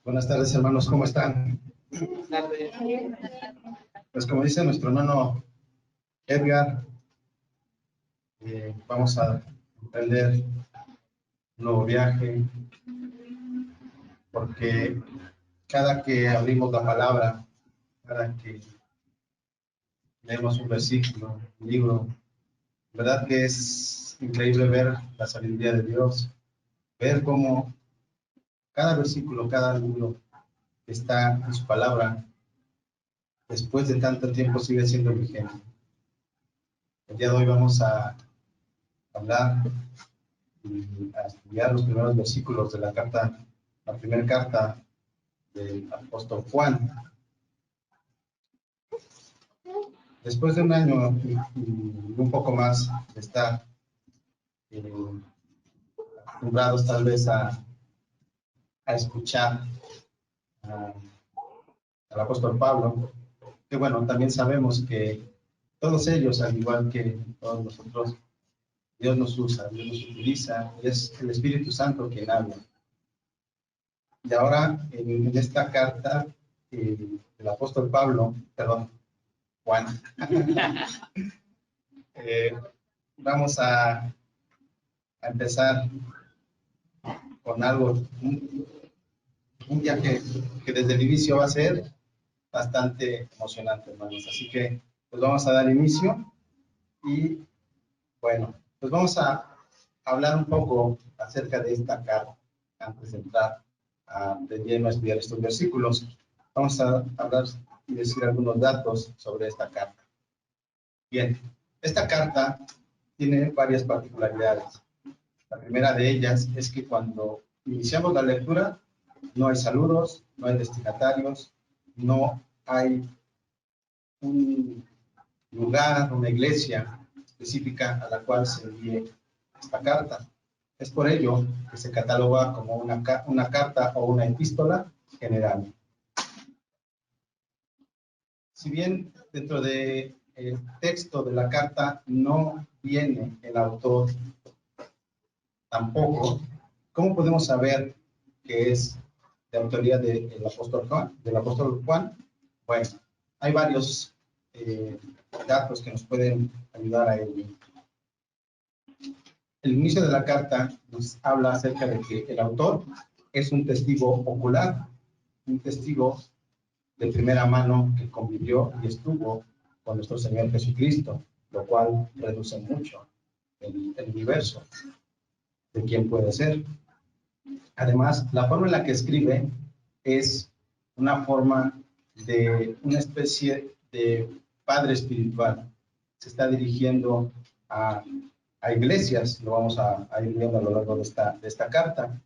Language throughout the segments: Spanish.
Buenas tardes, hermanos, ¿cómo están? Pues como dice nuestro hermano Edgar, vamos a emprender un nuevo viaje, porque cada que abrimos la palabra, cada que leemos un versículo, un libro, verdad que es increíble ver la sabiduría de Dios, ver cómo cada versículo, cada libro que está en su palabra, después de tanto tiempo sigue siendo vigente. El día de hoy vamos a hablar y a estudiar los primeros versículos de la primera carta del apóstol Juan. Después de un año y un poco más de estar acostumbrados tal vez a escuchar al apóstol Pablo, que bueno, también sabemos que todos ellos, al igual que todos nosotros, Dios nos usa, Dios nos utiliza, y es el Espíritu Santo quien habla. Y ahora, en esta carta del apóstol Pablo, perdón, Juan, vamos a empezar con algo, un viaje que desde el inicio va a ser bastante emocionante, hermanos. Así que, pues vamos a dar inicio y, bueno, pues vamos a hablar un poco acerca de esta carta antes de entrar de lleno a estudiar estos versículos. Vamos a hablar y decir algunos datos sobre esta carta. Bien, esta carta tiene varias particularidades. La primera de ellas es que cuando iniciamos la lectura, no hay saludos, no hay destinatarios, no hay un lugar, una iglesia específica a la cual se envíe esta carta. Es por ello que se cataloga como una carta o una epístola general. Si bien dentro del texto de la carta no viene el autor tampoco, ¿cómo podemos saber que es de autoría del apóstol Juan? Bueno, hay varios datos que nos pueden ayudar a ello. El inicio de la carta nos habla acerca de que el autor es un testigo ocular, un testigo de primera mano que convivió y estuvo con nuestro Señor Jesucristo, lo cual reduce mucho el universo de quién puede ser. Además, la forma en la que escribe es una forma de una especie de padre espiritual. Se está dirigiendo a iglesias, lo vamos a ir viendo a lo largo de esta carta.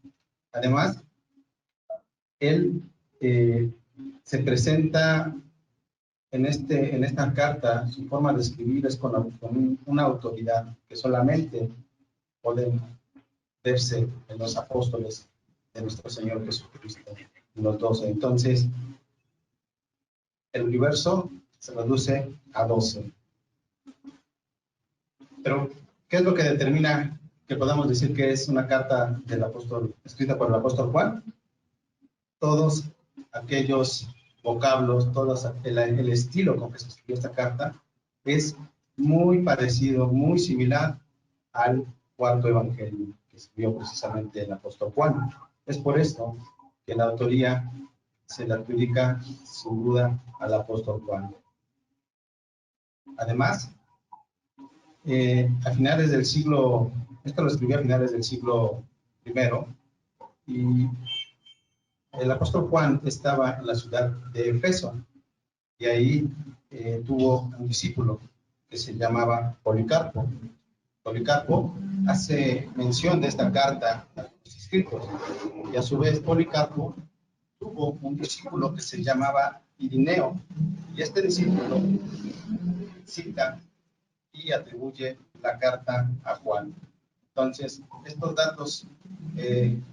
Además, él se presenta en esta carta, su forma de escribir es con una autoridad que solamente pueden verse en los apóstoles de nuestro Señor Jesucristo, los 12. Entonces, el universo se reduce a 12. Pero, ¿qué es lo que determina que podamos decir que es una carta del apóstol, escrita por el apóstol Juan? Todos aquellos vocablos, todo el estilo con que se escribió esta carta es muy parecido, muy similar al cuarto evangelio que escribió precisamente el apóstol Juan. Es por esto que la autoría se le adjudica sin duda al apóstol Juan. Además, a finales del siglo, esto lo escribió a finales del siglo I, y el apóstol Juan estaba en la ciudad de Éfeso, y ahí tuvo un discípulo que se llamaba Policarpo. Policarpo hace mención de esta carta a los escritos, y a su vez Policarpo tuvo un discípulo que se llamaba Irineo, y este discípulo cita y atribuye la carta a Juan. Entonces, estos datos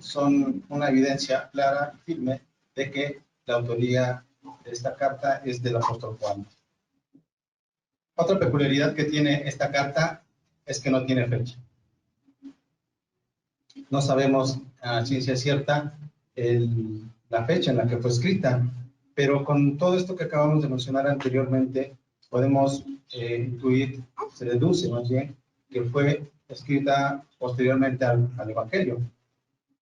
son una evidencia clara y firme de que la autoría de esta carta es del apóstol Juan. Otra peculiaridad que tiene esta carta es que no tiene fecha. No sabemos a ciencia cierta el la fecha en la que fue escrita, pero con todo esto que acabamos de mencionar anteriormente, podemos intuir, se deduce más bien, que fue escrita posteriormente al Evangelio.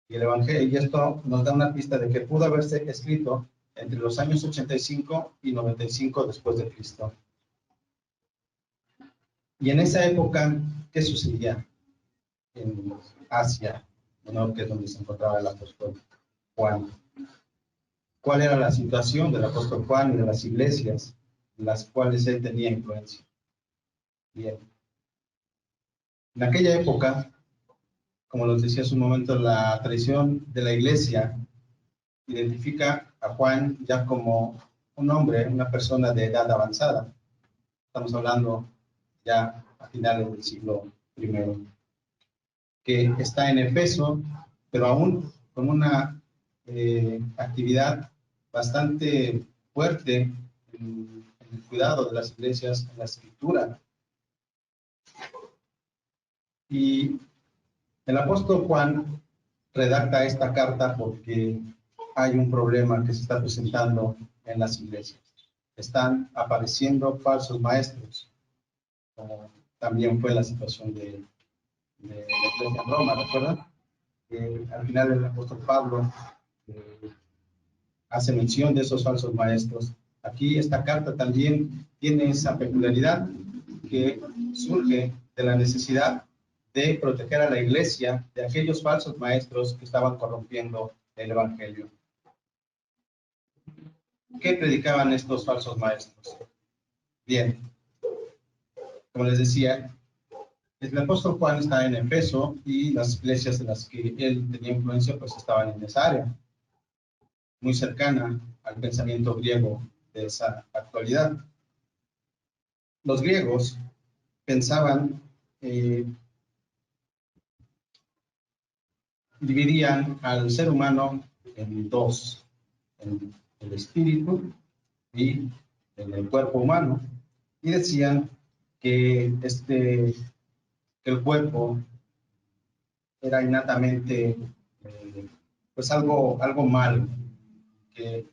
Y el Evangelio, y esto nos da una pista de que pudo haberse escrito entre los años 85 y 95 después de Cristo. Y en esa época, ¿qué sucedía en Asia, ¿no? Que es donde se encontraba el apóstol Juan? ¿Cuál era la situación del apóstol Juan y de las iglesias en las cuales él tenía influencia? Bien. En aquella época, como nos decía hace un momento, la tradición de la iglesia identifica a Juan ya como un hombre, una persona de edad avanzada. Estamos hablando ya a finales del siglo I, que está en Efeso, pero aún con una actividad bastante fuerte en el cuidado de las iglesias, en la escritura. Y el apóstol Juan redacta esta carta porque hay un problema que se está presentando en las iglesias. Están apareciendo falsos maestros, como también fue la situación de la iglesia en Roma, ¿recuerdan? Al final el apóstol Pablo hace mención de esos falsos maestros. Aquí esta carta también tiene esa peculiaridad que surge de la necesidad de proteger a la iglesia de aquellos falsos maestros que estaban corrompiendo el evangelio. ¿Qué predicaban estos falsos maestros? Bien, como les decía, el apóstol Juan está en Efeso y las iglesias en las que él tenía influencia pues estaban en esa área, muy cercana al pensamiento griego de esa actualidad. Los griegos pensaban, dividían al ser humano en dos, en el espíritu y en el cuerpo humano, y decían que el cuerpo era innatamente pues algo malo, que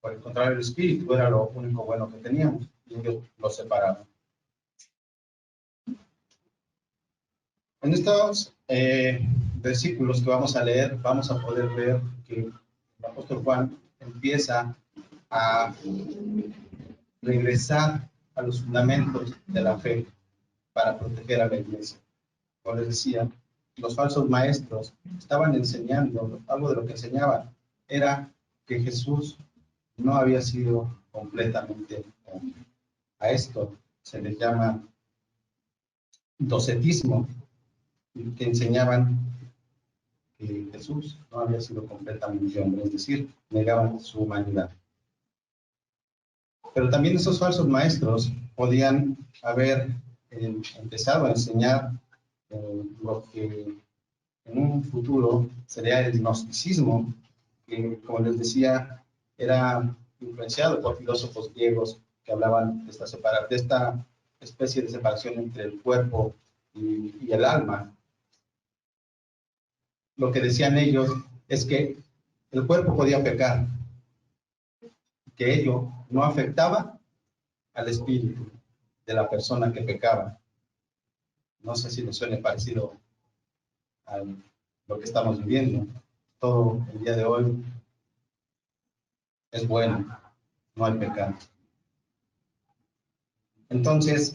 por el contrario el espíritu era lo único bueno que teníamos, y ellos lo separaban. En estos versículos que vamos a leer, vamos a poder ver que el apóstol Juan empieza a regresar a los fundamentos de la fe para proteger a la iglesia. Como les decía, los falsos maestros estaban enseñando, algo de lo que enseñaban era que Jesús no había sido completamente hombre. A esto se le llama docetismo, que enseñaban que Jesús no había sido completamente hombre, es decir, negaban su humanidad. Pero también esos falsos maestros podían haber empezado a enseñar lo que en un futuro sería el gnosticismo, que, como les decía, era influenciado por filósofos griegos que hablaban de esta especie de separación entre el cuerpo y el alma. Lo que decían ellos es que el cuerpo podía pecar, que ello no afectaba al espíritu de la persona que pecaba. No sé si les suene parecido a lo que estamos viviendo. Todo el día de hoy es bueno, no hay pecado. Entonces,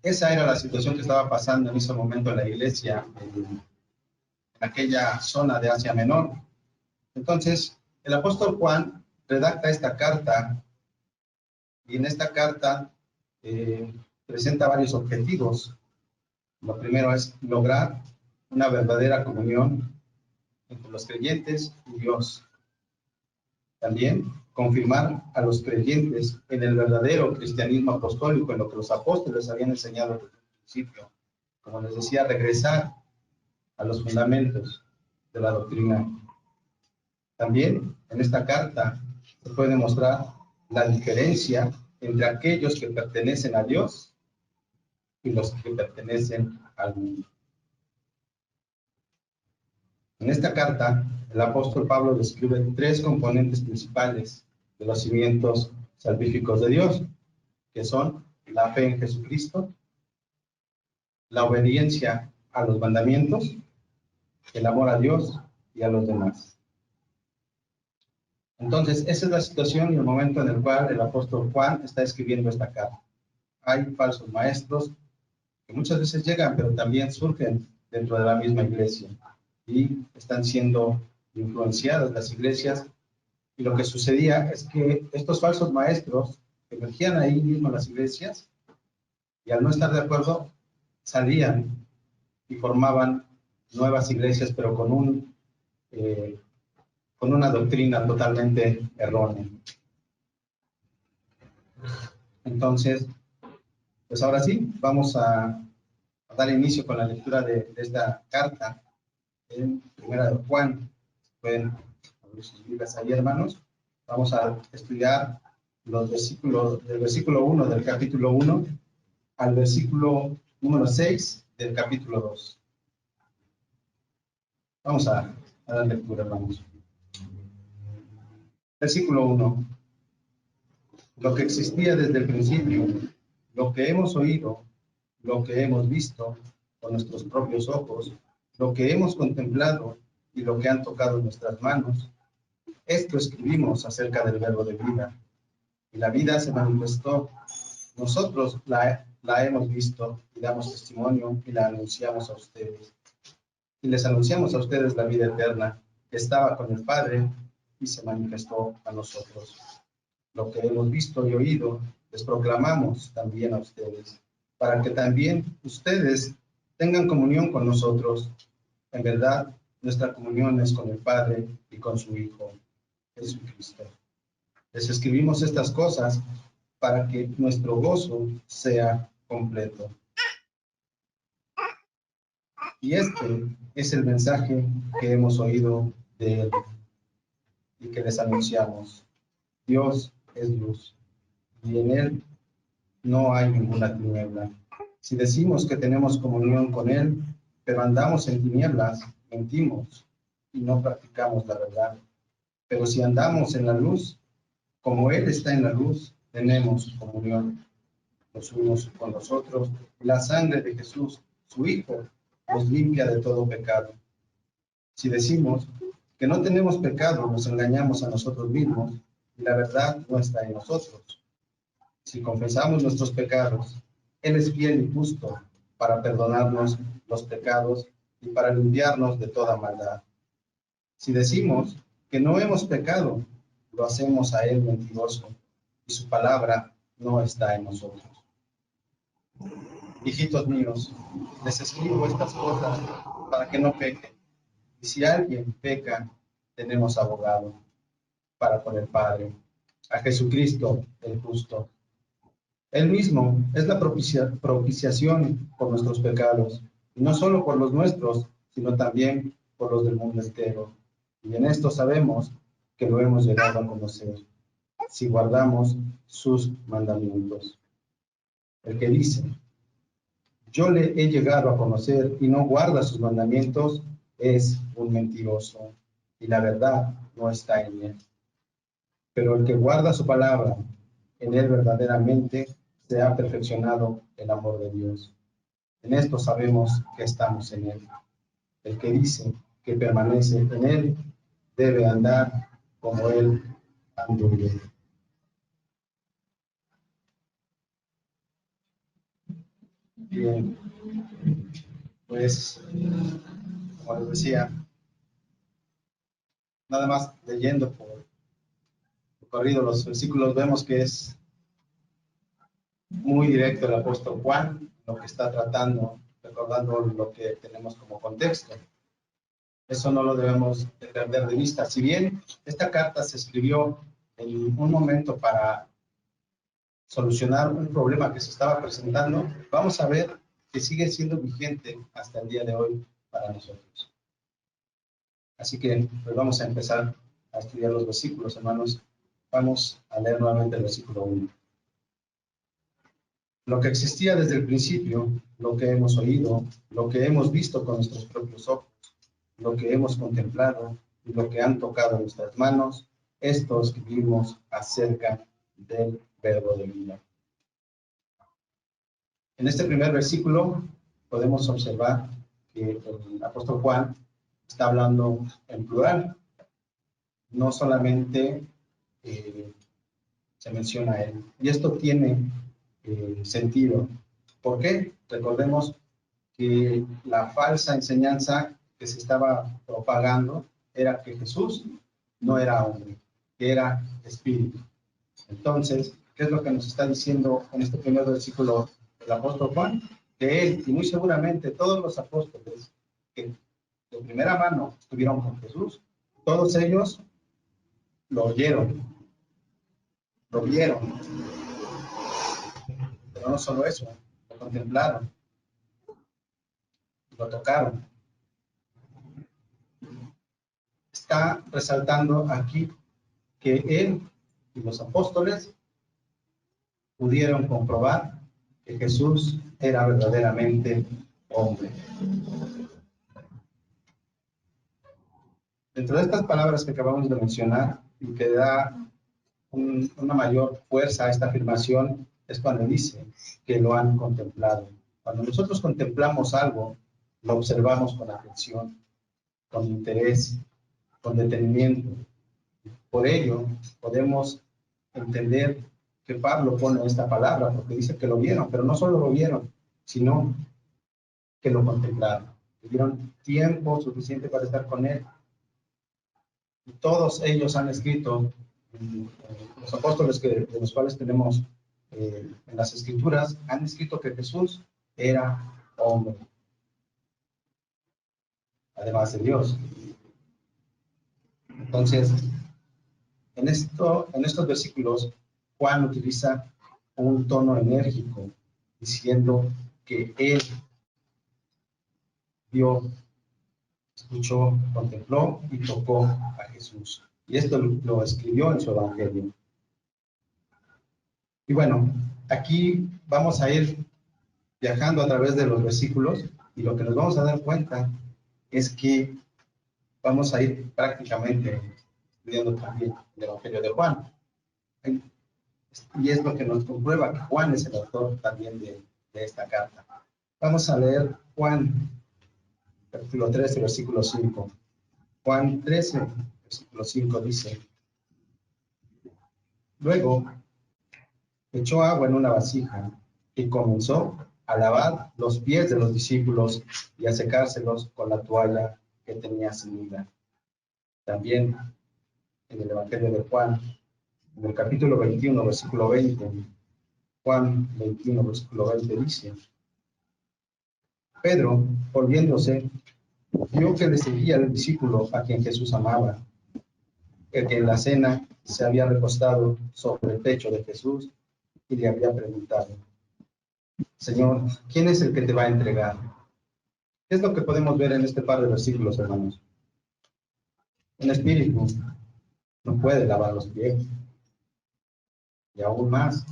esa era la situación que estaba pasando en ese momento en la iglesia, en aquella zona de Asia Menor. Entonces, el apóstol Juan redacta esta carta y en esta carta presenta varios objetivos. Lo primero es lograr una verdadera comunión entre los creyentes y Dios. También confirmar a los creyentes en el verdadero cristianismo apostólico, en lo que los apóstoles habían enseñado desde el principio. Como les decía, regresar a los fundamentos de la doctrina. También en esta carta se puede mostrar la diferencia entre aquellos que pertenecen a Dios y los que pertenecen al mundo. En esta carta, el apóstol Pablo describe tres componentes principales de los cimientos salvíficos de Dios, que son la fe en Jesucristo, la obediencia a los mandamientos, el amor a Dios y a los demás. Entonces, esa es la situación y el momento en el cual el apóstol Juan está escribiendo esta carta. Hay falsos maestros que muchas veces llegan, pero también surgen dentro de la misma iglesia y están siendo influenciadas las iglesias. Y lo que sucedía es que estos falsos maestros emergían ahí mismo en las iglesias y al no estar de acuerdo salían y formaban nuevas iglesias, pero con una doctrina totalmente errónea. Entonces, pues ahora sí, vamos a dar inicio con la lectura de esta carta en Primera de Juan. Pueden abrir sus Biblias ahí, hermanos. Vamos a estudiar los versículos, del versículo 1 del capítulo 1 al versículo número 6 del capítulo 2. Vamos a dar lectura, hermanos. Versículo 1. Lo que existía desde el principio, lo que hemos oído, lo que hemos visto con nuestros propios ojos, lo que hemos contemplado y lo que han tocado nuestras manos, esto escribimos acerca del verbo de vida. Y la vida se manifestó. Nosotros la hemos visto y damos testimonio y la anunciamos a ustedes. Y les anunciamos a ustedes la vida eterna, que estaba con el Padre y se manifestó a nosotros. Lo que hemos visto y oído, les proclamamos también a ustedes, para que también ustedes tengan comunión con nosotros. En verdad, nuestra comunión es con el Padre y con su Hijo, Jesucristo. Les escribimos estas cosas para que nuestro gozo sea completo. Y este es el mensaje que hemos oído de Él y que les anunciamos. Dios es luz y en Él no hay ninguna tiniebla. Si decimos que tenemos comunión con Él, pero andamos en tinieblas, mentimos y no practicamos la verdad. Pero si andamos en la luz, como Él está en la luz, tenemos comunión los unos con los otros. La sangre de Jesús, su Hijo, nos limpia de todo pecado. Si decimos que no tenemos pecado, nos engañamos a nosotros mismos y la verdad no está en nosotros. Si confesamos nuestros pecados, Él es fiel y justo para perdonarnos los pecados y para limpiarnos de toda maldad. Si decimos que no hemos pecado, lo hacemos a Él mentiroso y su palabra no está en nosotros. Hijitos míos, les escribo estas cosas para que no pequen. Y si alguien peca, tenemos abogado para con el Padre, a Jesucristo el justo. Él mismo es la propiciación por nuestros pecados, y no solo por los nuestros, sino también por los del mundo entero. Y en esto sabemos que lo hemos llegado a conocer, si guardamos sus mandamientos. El que dice, yo le he llegado a conocer y no guarda sus mandamientos, es un mentiroso, y la verdad no está en él. Pero el que guarda su palabra, en él verdaderamente se ha perfeccionado el amor de Dios. En esto sabemos que estamos en él. El que dice que permanece en él, debe andar como él anduvo. Bien, pues, como les decía, nada más leyendo por corrido los versículos, vemos que es muy directo el apóstol Juan, lo que está tratando, recordando lo que tenemos como contexto. Eso no lo debemos de perder de vista. Si bien esta carta se escribió en un momento para solucionar un problema que se estaba presentando, vamos a ver que sigue siendo vigente hasta el día de hoy para nosotros. Así que pues vamos a empezar a estudiar los versículos, hermanos. Vamos a leer nuevamente el versículo 1. Lo que existía desde el principio, lo que hemos oído, lo que hemos visto con nuestros propios ojos, lo que hemos contemplado y lo que han tocado nuestras manos, esto escribimos acerca del verbo de vida. En este primer versículo podemos observar que el apóstol Juan está hablando en plural. No solamente se menciona a él. Y esto tiene sentido. ¿Por qué? Recordemos que la falsa enseñanza que se estaba propagando era que Jesús no era hombre, que era espíritu. Entonces, ¿qué es lo que nos está diciendo en este primer versículo el apóstol Juan? Que él, y muy seguramente todos los apóstoles que de primera mano estuvieron con Jesús, todos ellos lo oyeron, lo vieron, pero no solo eso, lo contemplaron, lo tocaron. Está resaltando aquí que él y los apóstoles pudieron comprobar que Jesús era verdaderamente hombre. Dentro de estas palabras que acabamos de mencionar y que da una mayor fuerza a esta afirmación es cuando dice que lo han contemplado. Cuando nosotros contemplamos algo, lo observamos con atención, con interés, con detenimiento. Por ello, podemos entender que Pablo pone esta palabra, porque dice que lo vieron, pero no solo lo vieron, sino que lo contemplaron. Tuvieron tiempo suficiente para estar con él. Y todos ellos han escrito, los apóstoles de los cuales tenemos en las escrituras, han escrito que Jesús era hombre, además de Dios. Entonces, en estos versículos, Juan utiliza un tono enérgico, diciendo que él vio, escuchó, contempló y tocó a Jesús. Y esto lo escribió en su evangelio. Y bueno, aquí vamos a ir viajando a través de los versículos y lo que nos vamos a dar cuenta es que vamos a ir prácticamente estudiando también el evangelio de Juan. Y es lo que nos comprueba que Juan es el autor también de esta carta. Vamos a leer Juan, capítulo 13, versículo 5. Juan 13, versículo 5 dice: Luego echó agua en una vasija y comenzó a lavar los pies de los discípulos y a secárselos con la toalla que tenía ceñida. También en el Evangelio de Juan, en el capítulo 21, versículo 20, Juan 21, versículo 20 dice: Pedro, volviéndose, vio que le seguía el discípulo a quien Jesús amaba, el que en la cena se había recostado sobre el pecho de Jesús y le había preguntado: Señor, ¿quién es el que te va a entregar? ¿Qué es lo que podemos ver en este par de versículos, hermanos? Un espíritu no puede lavar los pies. Y aún más,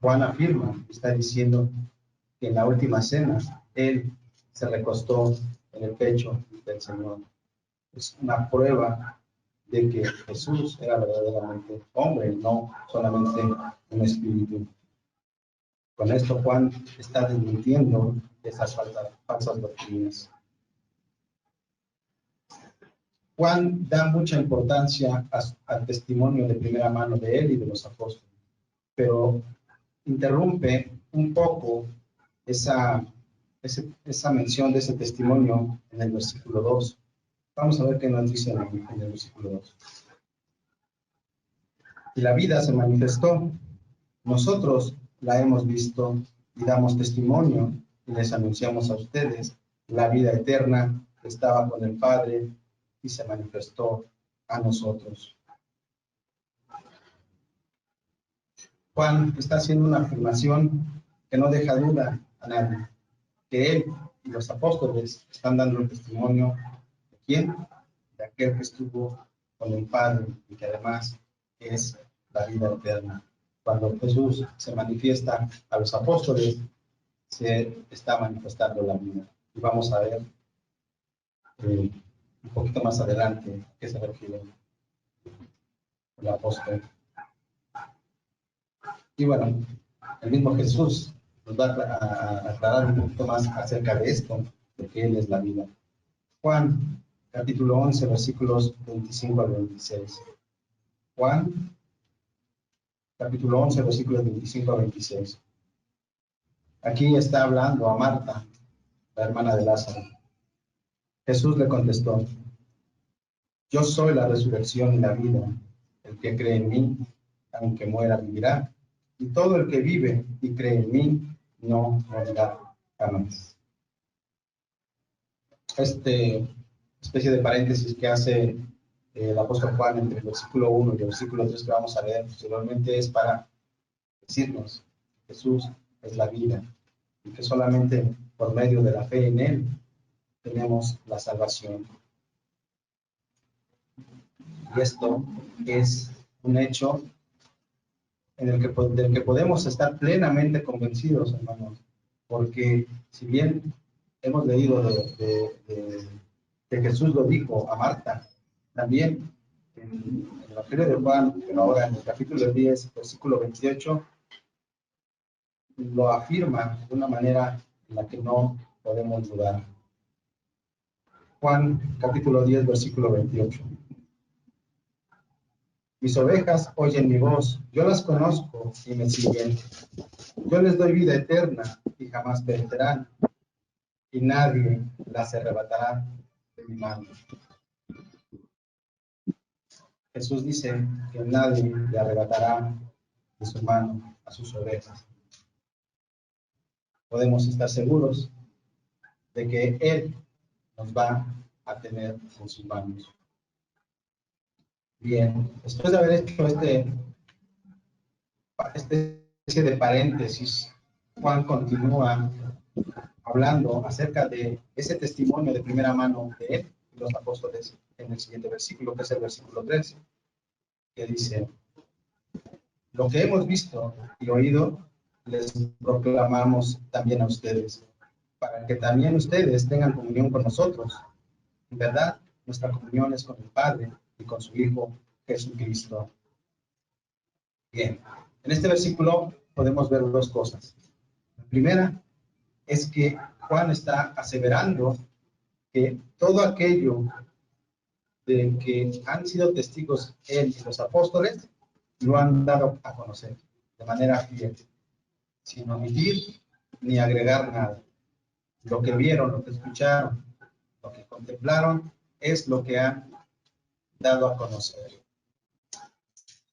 Juan afirma, está diciendo que en la última cena, él se recostó en el pecho del Señor. Es una prueba de que Jesús era verdaderamente hombre, no solamente un espíritu. Con esto Juan está desmintiendo esas falsas doctrinas. Juan da mucha importancia al testimonio de primera mano de él y de los apóstoles, pero interrumpe un poco esa mención de ese testimonio en el versículo 2. Vamos a ver qué nos dice en el versículo 2. Y la vida se manifestó, nosotros la hemos visto y damos testimonio y les anunciamos a ustedes la vida eterna que estaba con el Padre y se manifestó a nosotros. Juan está haciendo una afirmación que no deja duda a nadie, que él y los apóstoles están dando el testimonio de quién, de aquel que estuvo con el Padre y que además es la vida eterna. Cuando Jesús se manifiesta a los apóstoles, se está manifestando la vida. Y vamos a ver un poquito más adelante, que se refiere el apóstol. Y bueno, el mismo Jesús nos va a aclarar un poquito más acerca de esto, de que Él es la vida. Juan, capítulo 11, versículos 25 al 26. Juan, capítulo 11, versículos 25 al 26. Aquí está hablando a Marta, la hermana de Lázaro. Jesús le contestó: yo soy la resurrección y la vida. El que cree en mí, aunque muera, vivirá. Y todo el que vive y cree en mí, no morirá jamás. Especie de paréntesis que hace el apóstol Juan entre el versículo 1 y el versículo 3 que vamos a leer posteriormente es para decirnos que Jesús es la vida y que solamente por medio de la fe en Él tenemos la salvación. Y esto es un hecho del que podemos estar plenamente convencidos, hermanos, porque si bien hemos leído que Jesús lo dijo a Marta, también en el Evangelio de Juan, pero ahora en el capítulo 10, versículo 28, lo afirma de una manera en la que no podemos dudar. Juan, capítulo 10, versículo 28. Mis ovejas oyen mi voz, yo las conozco y me siguen. Yo les doy vida eterna y jamás perecerán, y nadie las arrebatará de mi mano. Jesús dice que nadie le arrebatará de su mano a sus ovejas. Podemos estar seguros de que Él nos va a tener en sus manos. Bien, después de haber hecho esta especie de paréntesis, Juan continúa hablando acerca de ese testimonio de primera mano de él y los apóstoles en el siguiente versículo, que es el versículo 13, que dice: lo que hemos visto y oído les proclamamos también a ustedes, para que también ustedes tengan comunión con nosotros. En verdad, nuestra comunión es con el Padre y con su Hijo Jesucristo. Bien, en este versículo podemos ver dos cosas. La primera es que Juan está aseverando que todo aquello de que han sido testigos él y los apóstoles lo han dado a conocer de manera fiel, sin omitir ni agregar nada. Lo que vieron, lo que escucharon, lo que contemplaron es lo que han dado a conocer.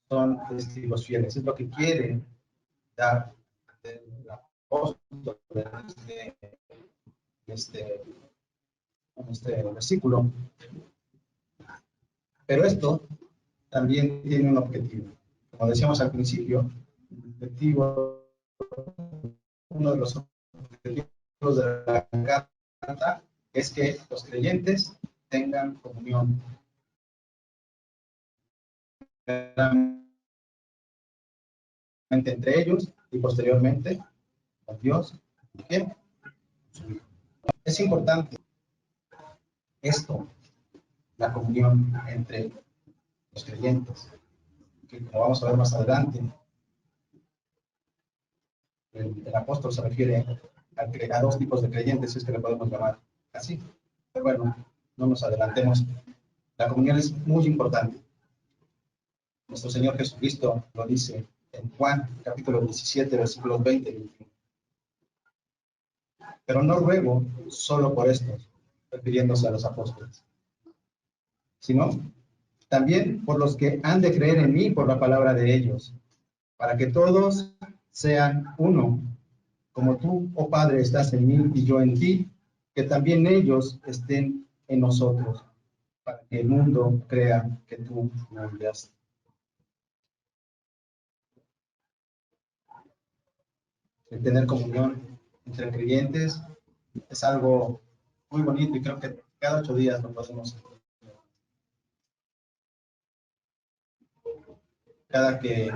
Son testigos fieles, es lo que quiere dar el apóstol en este versículo. Pero esto también tiene un objetivo. Como decíamos al principio, el objetivo, uno de los objetivos de la carta es que los creyentes tengan comunión entre ellos y posteriormente con Dios. ¿Qué? Es importante esto, la comunión entre los creyentes, que como vamos a ver más adelante, el apóstol se refiere a dos tipos de creyentes, si es que le podemos llamar así. Pero bueno, no nos adelantemos. La comunión es muy importante. Nuestro Señor Jesucristo lo dice en Juan, capítulo 17, versículos 20 y 21. Pero no ruego solo por esto, refiriéndose a los apóstoles, sino también por los que han de creer en mí por la palabra de ellos, para que todos sean uno, como tú, oh Padre, estás en mí y yo en ti, que también ellos estén en nosotros, para que el mundo crea que tú me enviaste. El tener comunión entre creyentes es algo muy bonito y creo que cada 8 días lo podemos hacer. Cada que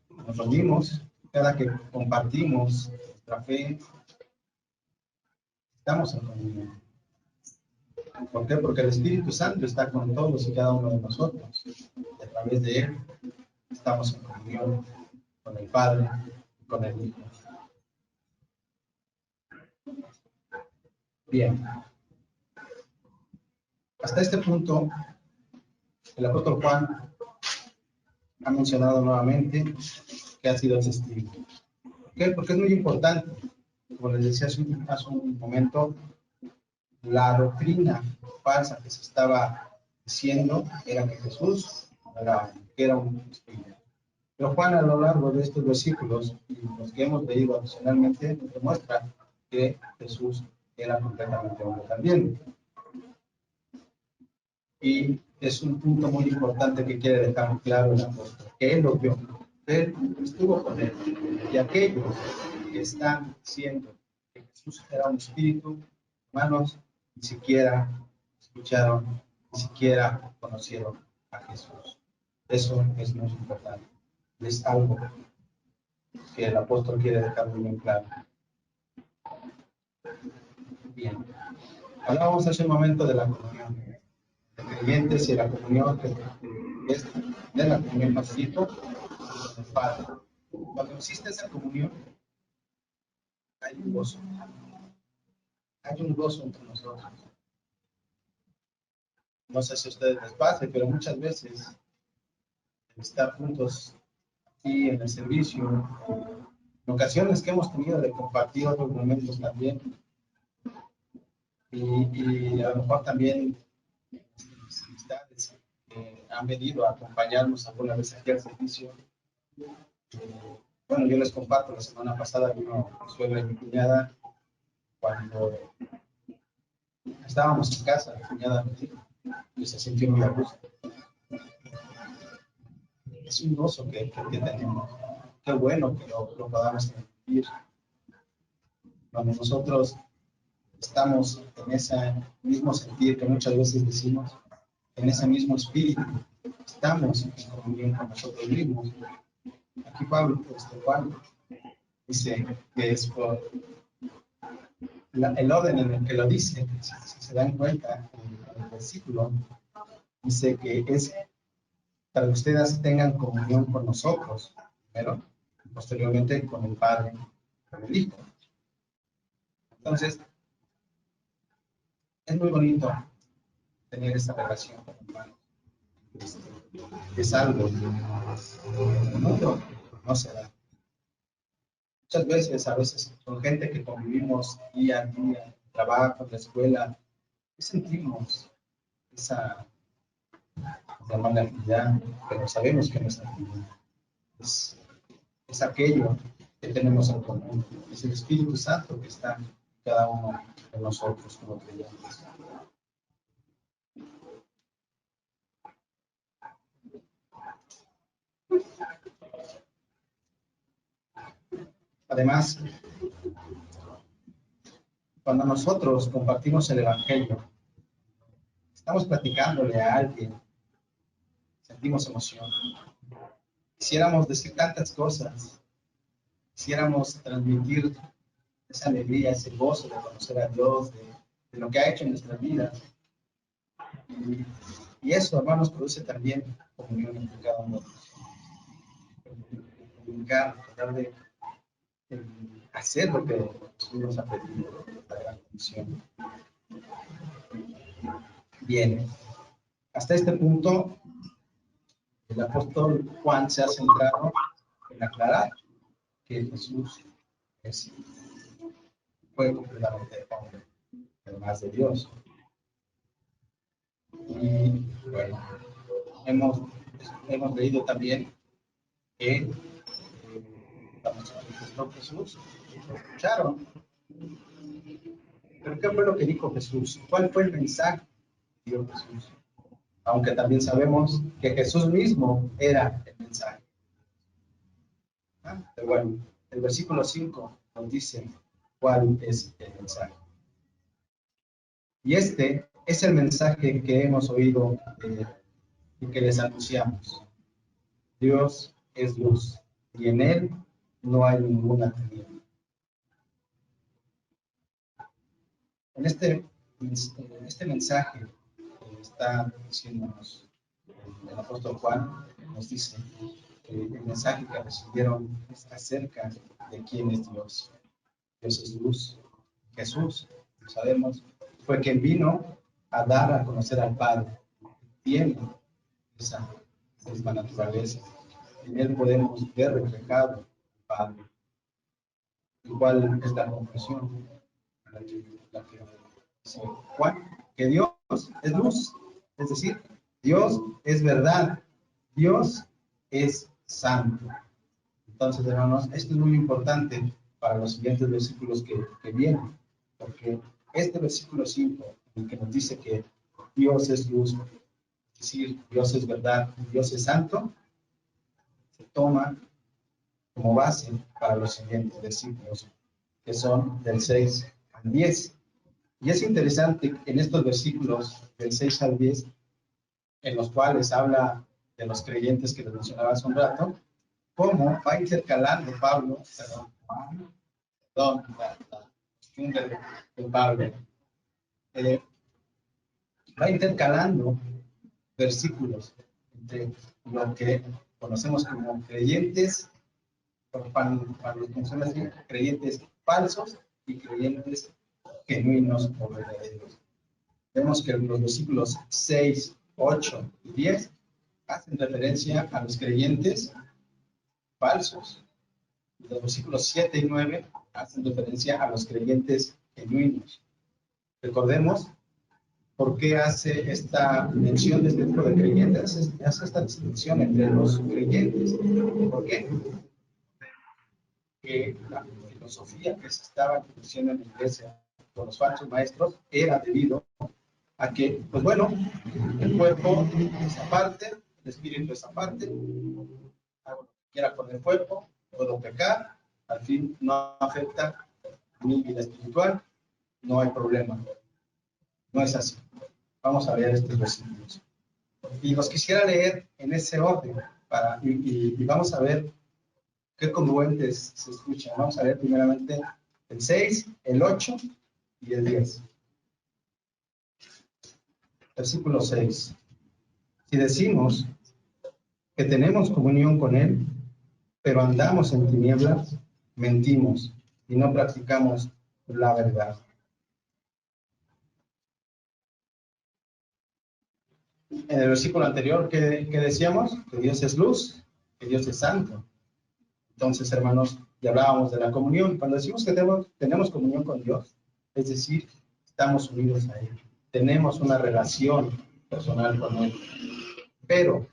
nos reunimos, cada que compartimos nuestra fe, estamos en comunión. ¿Por qué? Porque el Espíritu Santo está con todos y cada uno de nosotros. Y a través de Él estamos en comunión con el Padre y con el Hijo. Bien. Hasta este punto, el apóstol Juan ha mencionado nuevamente que ha sido testigo. ¿Por qué? Porque es muy importante. Como les decía hace un momento, la doctrina falsa que se estaba diciendo era que Jesús era un espíritu. Pero Juan, a lo largo de estos versículos y los que hemos leído adicionalmente, nos demuestra que Jesús era completamente hombre también. Y es un punto muy importante que quiere dejar claro el apóstol, que él lo vio, él estuvo con él. Y aquellos que están diciendo que Jesús era un espíritu, hermanos, ni siquiera escucharon, ni siquiera conocieron a Jesús. Eso es muy importante. Es algo que el apóstol quiere dejar muy bien claro. Bien. Hablábamos hace un momento de la comunión de creyentes y la comunión que es de la comunión pasiva con el Padre. Cuando existe esa comunión, hay un gozo. Hay un gozo entre nosotros. No sé si a ustedes les pase, pero muchas veces estar juntos aquí en el servicio, en ocasiones que hemos tenido de compartir otros momentos también, y a lo mejor también las amistades que han venido a acompañarnos alguna vez aquí al servicio. Bueno, yo les comparto, la semana pasada vino mi suegra y mi cuñada, cuando estábamos en casa, mi cuñada me dijo que se sintió muy a gusto. Es un gozo que tenemos. Qué bueno que lo podamos vivir. Cuando nosotros estamos en ese mismo sentir que muchas veces decimos, en ese mismo espíritu, estamos en comunión con nosotros mismos. Aquí Pablo, Juan, dice que es por el orden en el que lo dice, si se dan cuenta, en el versículo, dice que es para que ustedes tengan comunión con nosotros, primero, y posteriormente con el Padre, con el Hijo. Entonces, es muy bonito tener esta relación con hermanos. Es algo que en el mundo no se da. Muchas veces, a veces, con gente que convivimos día a día, en el trabajo, en la escuela, sentimos esa llamada actividad, pero sabemos que no es actividad. Es aquello que tenemos en común. Es el Espíritu Santo que está en cada uno de nosotros como creyentes. Además, cuando nosotros compartimos el Evangelio, estamos platicándole a alguien, sentimos emoción. Quisiéramos decir tantas cosas, quisiéramos transmitir esa alegría, ese gozo de conocer a Dios, de lo que ha hecho en nuestras vidas. Y eso, hermanos, produce también comunión entre cada uno de nosotros. Comunicar, tratar de hacer lo que Jesús nos ha pedido, la gran comisión. Bien, hasta este punto, el apóstol Juan se ha centrado en aclarar que Jesús fue completamente hombre, además de Dios. Y bueno, hemos leído también que cuando se manifestó Jesús, lo escucharon. Pero ¿qué fue lo que dijo Jesús? ¿Cuál fue el mensaje que dio Jesús? Aunque también sabemos que Jesús mismo era el mensaje. Pero bueno, el versículo 5 nos dice cuál es el mensaje. Y este es el mensaje que hemos oído y que les anunciamos. Dios es luz y en él no hay ninguna tiniebla. En este este mensaje que está diciéndonos el apóstol Juan, nos dice que el mensaje que recibieron es acerca de quién es Dios. Dios es luz. Jesús, lo sabemos, fue quien vino a dar a conocer al Padre. Tiene esa misma naturaleza. En él podemos ver reflejado al Padre. ¿Cuál es la conclusión? La que dice Juan, que Dios es luz, es decir, Dios es verdad, Dios es santo. Entonces, hermanos, esto es muy importante para los siguientes versículos que vienen, porque este versículo 5, en el que nos dice que Dios es luz, es decir, Dios es verdad, Dios es santo, se toma como base para los siguientes versículos, que son del 6 al 10. Y es interesante en estos versículos del 6 al 10, en los cuales habla de los creyentes que les mencionaba hace un rato, cómo va intercalando Pablo, Pablo, va intercalando versículos entre lo que conocemos como creyentes, para los que son así, creyentes falsos y creyentes genuinos o verdaderos. Vemos que los versículos 6, 8 y 10 hacen referencia a los creyentes falsos. Los versículos 7 y 9 hacen referencia a los creyentes genuinos. Recordemos por qué hace esta mención de este tipo de creyentes, hace esta distinción entre los creyentes. ¿Por qué? Que la filosofía que se estaba introduciendo en la iglesia por los falsos maestros era debido a que, pues bueno, el cuerpo es aparte, el espíritu es aparte, hago lo que quiera con el cuerpo, puedo pecar, al fin no afecta mi vida espiritual, no hay problema. No es así. Vamos a leer estos versículos. Y los quisiera leer en ese orden, y vamos a ver qué congruentes se escuchan. Vamos a leer primeramente el 6, el 8 y el 10. Versículo 6. Si decimos que tenemos comunión con Él, pero andamos en tinieblas, mentimos y no practicamos la verdad. En el versículo anterior, ¿qué decíamos? Que Dios es luz, que Dios es santo. Entonces, hermanos, ya hablábamos de la comunión. Cuando decimos que tenemos comunión con Dios, es decir, estamos unidos a Él. Tenemos una relación personal con Él. Pero,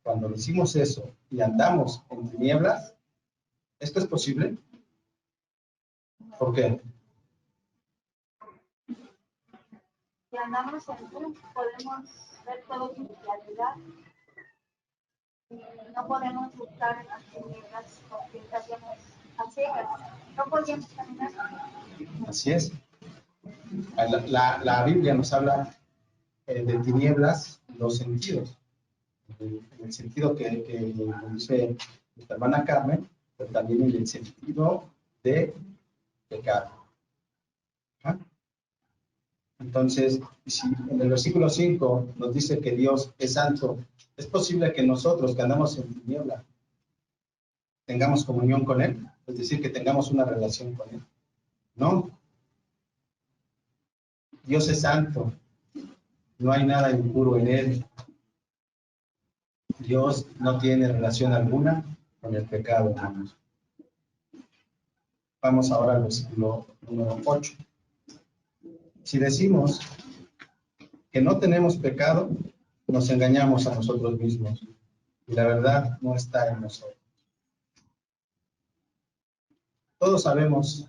cuando decimos eso y andamos en tinieblas, ¿esto es posible? ¿Por qué? Si andamos en luz, podemos ver todo con claridad. No podemos buscar en las tinieblas porque estaríamos a ciegas. No podríamos caminar. Así es. La Biblia nos habla de tinieblas, los sentidos. En el sentido que dice nuestra hermana Carmen, pero también en el sentido de pecado. ¿Ah? Entonces, si en el versículo 5 nos dice que Dios es santo, ¿es posible que nosotros que andamos en tiniebla tengamos comunión con Él? Es decir, que tengamos una relación con Él. No. Dios es santo. No hay nada impuro en Él. Dios no tiene relación alguna con el pecado, hermanos. Vamos ahora al versículo número 8. Si decimos que no tenemos pecado, nos engañamos a nosotros mismos y la verdad no está en nosotros. Todos sabemos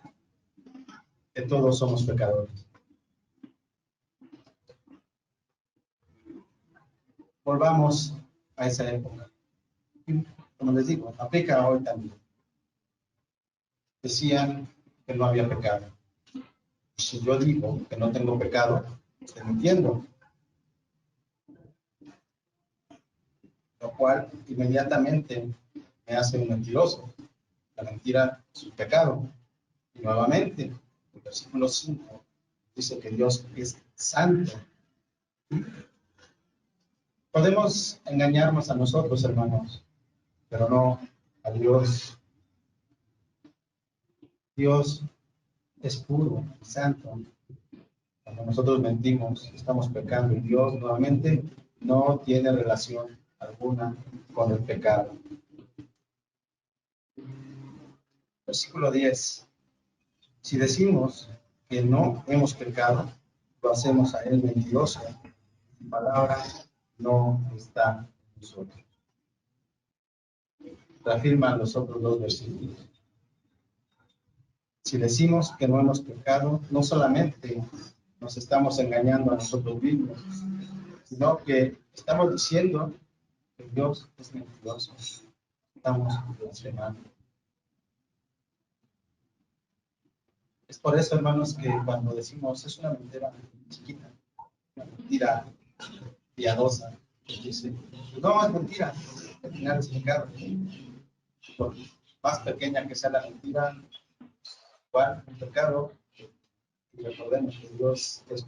que todos somos pecadores. Volvamos a esa época. Como les digo, aplica hoy también. Decían que no había pecado. Si yo digo que no tengo pecado, estoy mintiendo. Lo cual inmediatamente me hace un mentiroso. La mentira es un pecado. Y nuevamente, el versículo 5 dice que Dios es santo. Podemos engañarnos a nosotros, hermanos, pero no a Dios. Dios es puro, santo. Cuando nosotros mentimos, estamos pecando y Dios nuevamente no tiene relación alguna con el pecado. Versículo 10. Si decimos que no hemos pecado, lo hacemos a Él mentiroso. Su palabra no está en nosotros. Reafirman los otros dos versículos. Si decimos que no hemos pecado, no solamente nos estamos engañando a nosotros mismos, sino que estamos diciendo que Dios es mentiroso. Estamos blasfemando. Es por eso, hermanos, que cuando decimos es una mentira chiquita, una mentira piadosa, dice, no, es mentira, al final es pecado. Por más pequeña que sea la mentira, igual un pecado. Y recordemos que Dios es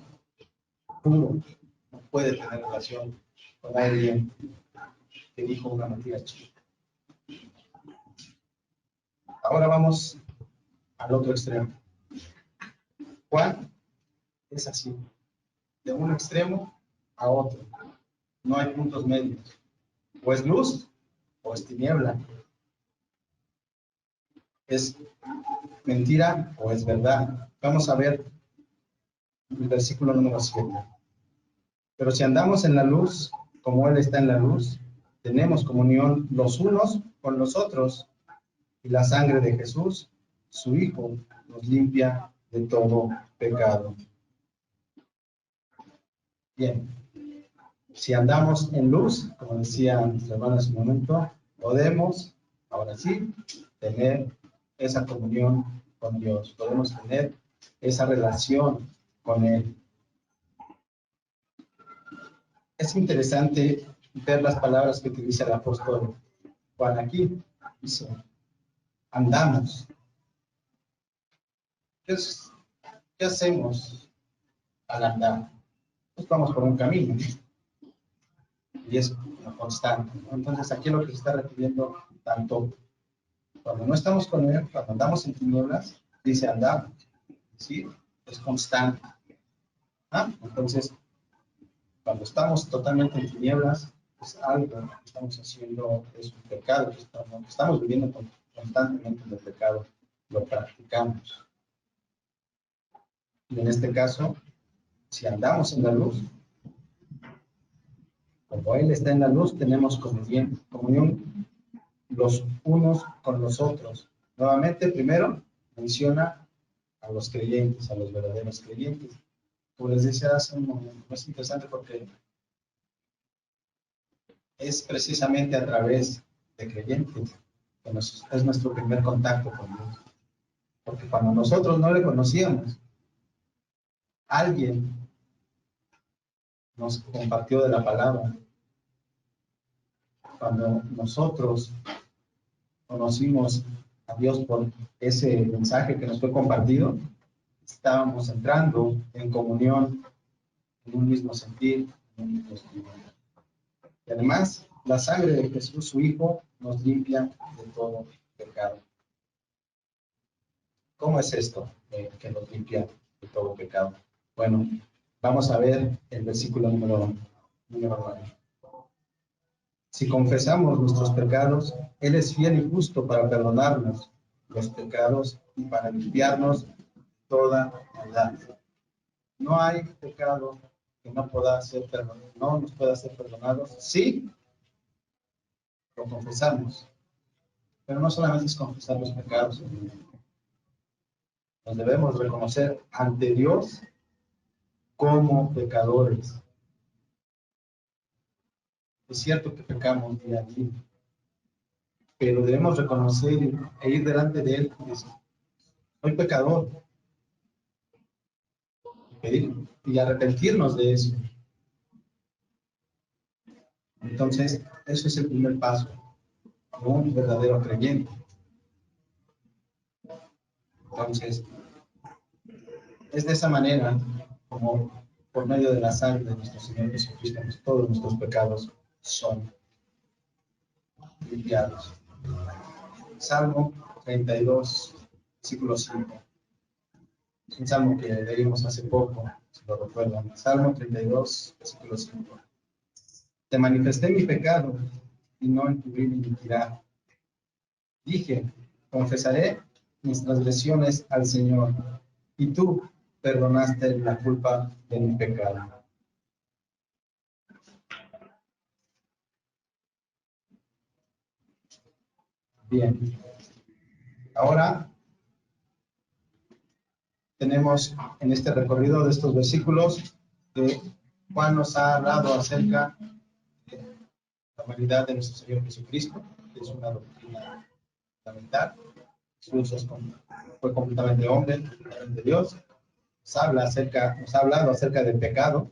puro, no puede tener relación con alguien que dijo una mentira chiquita. Ahora vamos al otro extremo. Juan es así, de un extremo a otro. No hay puntos medios. O es luz o es tiniebla. Es mentira o es verdad. Vamos a ver el versículo número 7. Pero si andamos en la luz, como Él está en la luz, tenemos comunión los unos con los otros, y la sangre de Jesús, su Hijo, nos limpia de todo pecado. Bien, si andamos en luz, como decía nuestra hermana hace un momento, podemos, ahora sí, tener esa comunión con Dios, podemos tener esa relación con Él. Es interesante ver las palabras que utiliza el apóstol Juan aquí. Dice, andamos. ¿Qué hacemos al andar? Pues vamos por un camino y es una constante, ¿no? Entonces aquí lo que se está refiriendo tanto cuando no estamos con Él, cuando andamos en tinieblas, dice andamos, ¿sí? Es constante. Entonces, cuando estamos totalmente en tinieblas, es algo que estamos haciendo, es un pecado, estamos viviendo constantemente en el pecado, lo practicamos. Y en este caso, si andamos en la luz, como Él está en la luz, tenemos comunión los unos con los otros. Nuevamente, primero menciona a los creyentes, a los verdaderos creyentes. Como les decía hace un momento, es interesante porque es precisamente a través de creyentes que es nuestro primer contacto con Dios. Porque cuando nosotros no le conocíamos, alguien nos compartió de la palabra. Cuando nosotros conocimos a Dios por ese mensaje que nos fue compartido, estábamos entrando en comunión, en un mismo sentir, en un mismo espíritu. Y además, la sangre de Jesús, su Hijo, nos limpia de todo pecado. ¿Cómo es esto que nos limpia de todo pecado? Bueno, vamos a ver el versículo número 9. Si confesamos nuestros pecados, Él es fiel y justo para perdonarnos los pecados y para limpiarnos toda maldad. No hay pecado que no pueda ser perdonado, no nos pueda ser perdonado si lo confesamos. Pero no solamente es confesar los pecados, nos debemos reconocer ante Dios como pecadores. Es cierto que pecamos día a día, pero debemos reconocer e ir delante de Él y decir, soy pecador, y arrepentirnos de eso. Entonces, eso es el primer paso, como un verdadero creyente. Entonces, es de esa manera como por medio de la sangre de nuestro Señor Jesucristo, todos nuestros pecados son limpiados. Salmo 32, versículo 5. Es un salmo que leímos hace poco, si lo recuerdan. Salmo 32, versículo 5. Te manifesté mi pecado y no encubrí mi iniquidad. Dije, confesaré mis transgresiones al Señor, y tú perdonaste la culpa de mi pecado. Bien, ahora tenemos en este recorrido de estos versículos que Juan nos ha hablado acerca de la humanidad de nuestro Señor Jesucristo, que es una doctrina fundamental. Jesús fue completamente hombre, completamente Dios. Nos ha hablado acerca del pecado,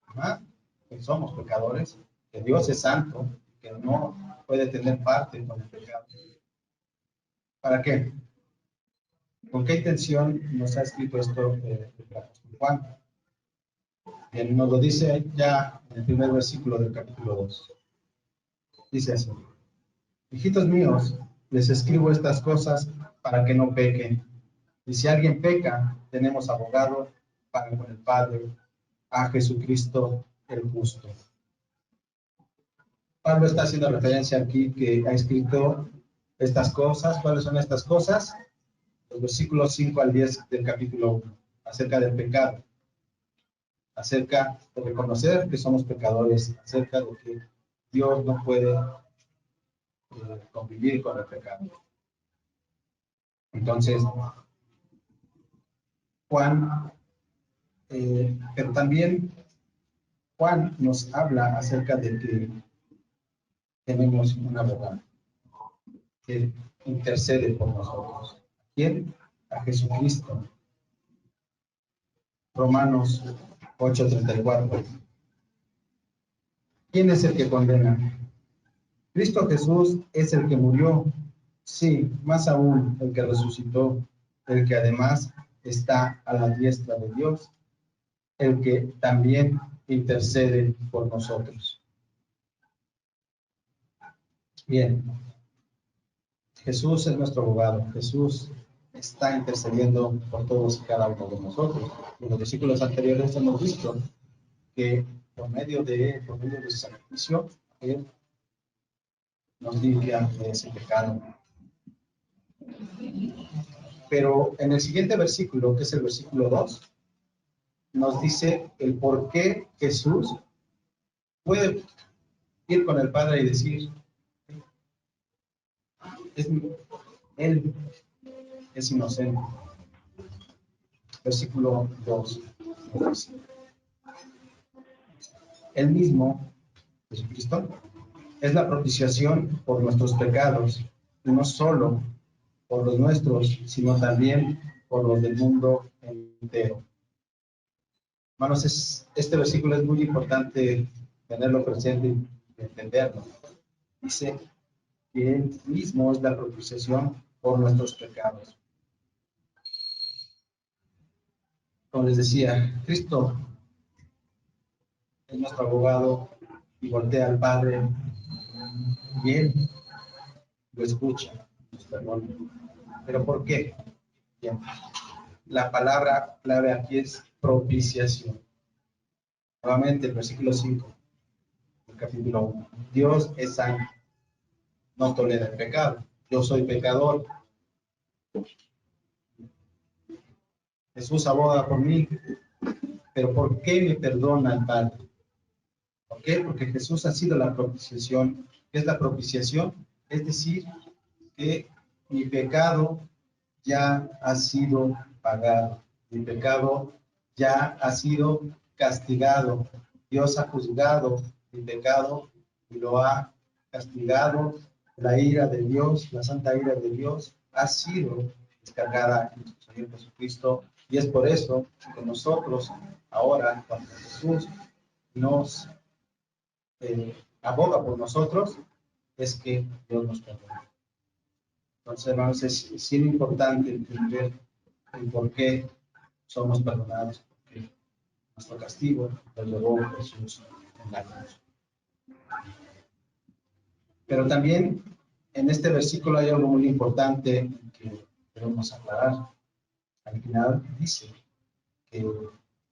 ¿verdad? Que somos pecadores, que Dios es santo, que no puede tener parte con el pecado. ¿Para qué? ¿Con qué intención nos ha escrito esto el apóstol Juan? Bien, nos lo dice ya en el primer versículo del capítulo 2. Dice así: hijitos míos, les escribo estas cosas para que no pequen. Y si alguien peca, tenemos abogado para con el Padre, a Jesucristo el justo. Pablo está haciendo referencia aquí que ha escrito estas cosas. ¿Cuáles son estas cosas? Los versículos 5 al 10 del capítulo 1, acerca del pecado, acerca de reconocer que somos pecadores, acerca de que Dios no puede convivir con el pecado. Entonces, Juan, pero también Juan nos habla acerca de que tenemos un abogado que intercede por nosotros. ¿Quién? A Jesucristo. Romanos 8:34. ¿Quién es el que condena? Cristo Jesús es el que murió, sí, más aún el que resucitó, el que además está a la diestra de Dios, el que también intercede por nosotros. Bien, Jesús es nuestro abogado. Jesús está intercediendo por todos y cada uno de nosotros. En los versículos anteriores hemos visto que por medio de su sacrificio, Él nos limpia de ese pecado. Pero en el siguiente versículo, que es el versículo 2, nos dice el por qué Jesús puede ir con el Padre y decir, Él es inocente. Versículo 2. Él mismo, Jesucristo, es la propiciación por nuestros pecados, y no solo por los nuestros, sino también por los del mundo entero. Hermanos, este versículo es muy importante tenerlo presente y entenderlo. Dice que Él mismo es la propiciación por nuestros pecados. Como les decía, Cristo es nuestro abogado y voltea al Padre y Él lo escucha, nos perdona. ¿Pero por qué? Bien. La palabra clave aquí es propiciación. Nuevamente, el versículo 5, el capítulo 1. Dios es santo, no tolera el pecado. Yo soy pecador. Jesús aboga por mí, pero ¿por qué me perdona el Padre? ¿Por qué? Porque Jesús ha sido la propiciación. ¿Qué es la propiciación? Es decir, que mi pecado ya ha sido pagado. Mi pecado ya ha sido castigado. Dios ha juzgado mi pecado y lo ha castigado. La ira de Dios, la santa ira de Dios, ha sido descargada en nuestro Señor Jesucristo. Y es por eso que nosotros ahora, cuando Jesús nos aboga por nosotros, es que Dios nos perdona. Entonces, hermanos, es importante entender el por qué somos perdonados, nuestro castigo, lo llevó Jesús en la cruz. Pero también en este versículo hay algo muy importante que debemos aclarar. Al final dice que